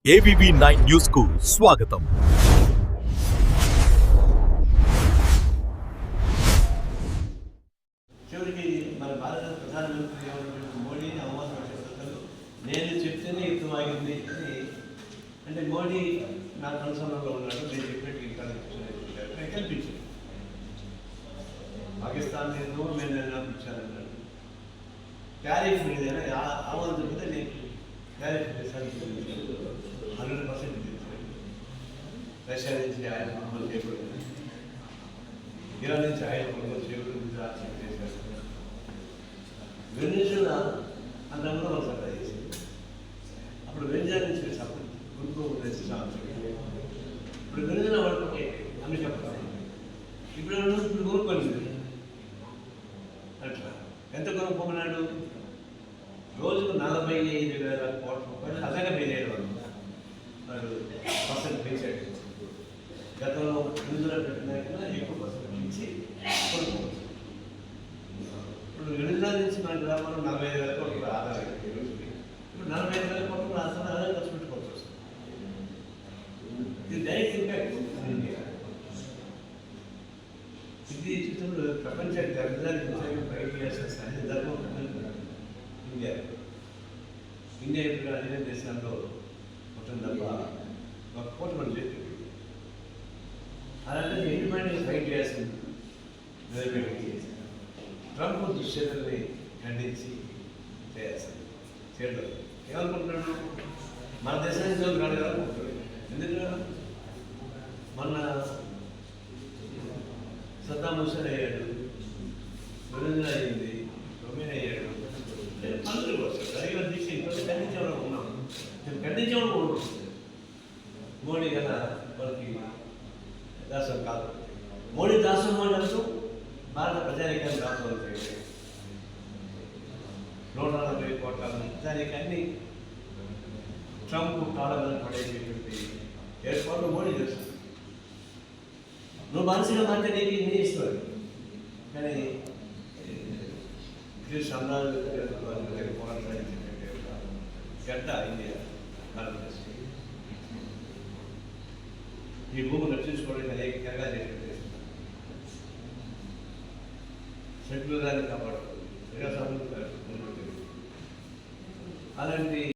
AVV9 news కు స్వాగతం. చివరికి మన భారత ప్రధానమంత్రి మోడీని అవమానపరిచేస్తారు. నేను చెప్తేనే యుద్ధం ఆగింది అని, అంటే మోడీ నా కన్సర్న్లో ఉన్నాడు, నేను చెప్పినట్టు ఇక్కడ కల్పించాను. పాకిస్తాన్ నేను నిర్ణయించానన్నాడు. ట్యారిఫ్ మీద ఆమోదం చెప్తే నేను ట్యారిఫ్ 100% రష్యా నుంచి ఆయన కొనుగోలు చేయకూడదు, ఇరాన్ నుంచి ఆయన కొనుగోలు చేయకూడదు చేశారు. వెనిజులా అంతకుముందు మనం సప్లై చేసింది. అప్పుడు వెనిజులా నుంచి కొనుగోలు ఇప్పుడు వెనిజులా వాడుకుంటే అన్ని చెప్పాలి. ఇప్పుడు కొనుక్కోలేదు. అట్లా ఎంత కొనుక్కోమన్నాడు? రోజుకు 45,000 కోట్ల రూపాయలు అదనంగా పే చేయడం పర్సెంట్ పెంచాడు. గతంలో వెనిజులా పెట్టిన ఎక్కువ పర్సెంట్ ఇచ్చి కొనుక్కోవచ్చు. ఇప్పుడు వెనిజులా నుంచి మనకి రావాలి 45,000 కోట్ల ఆదాయం. ఇప్పుడు 45,000 కోట్ల ఆదాయం ఖర్చు పెట్టుకోవచ్చు వస్తుంది. ఇది డైరెక్ట్ ఇంపాక్ట్ ఇండియా. ఇది చూసినప్పుడు ప్రపంచ గర్భానికి బయట చేసిన సహజ ధర్మం ఇండియా ఇప్పుడు అన్ని దేశాల్లో మొత్తం తప్ప ఒక కోటి మంది చేస్తుంది. అలాంటి ఇండిపెండెన్స్ ఫైట్ చేయాల్సింది ట్రంప్ దుశ్చర్యల్ని ఖండించి చేయాల్సింది చేయడం. ఏమనుకుంటున్నాడు? మన దేశానికి రాడు కదా. ఎందుకు మొన్న సద్దాం హుస్సేన్ అయ్యాడు, వెనిజులా అయ్యింది, రొమేనియా అయ్యాడు. అందరూ వస్తారు. అడిగిన దీక్ష ఇప్పుడు ఖండించేవాళ్ళు ఉన్నాం. మేము ఖండించేవాళ్ళు ఉన్నాం. మోడీ కదా వాళ్ళకి దాసం కాదు. మోడీ దాసం అంటూ భారత ప్రజానీకాన్ని దాసం చేయాలి. 140 కోట్ల ప్రజానీకాన్ని ట్రంప్ కాళ్ళ మీద పడేసేటువంటి ఏర్పాట్లు మోడీ చేస్తుంది. నువ్వు మనసుగా మారితే నీకు నీ ఇష్టం. కానీ సంఘాలు గడ్డ ఇండియా భారతదేశం ఈ భూమిని రక్షించుకోవడానికి అనేక త్యాగాలు చేసినట్టు సెక్యులరాన్ని కాపాడుతుంది, ప్రజాస్వామ్యం అలాంటి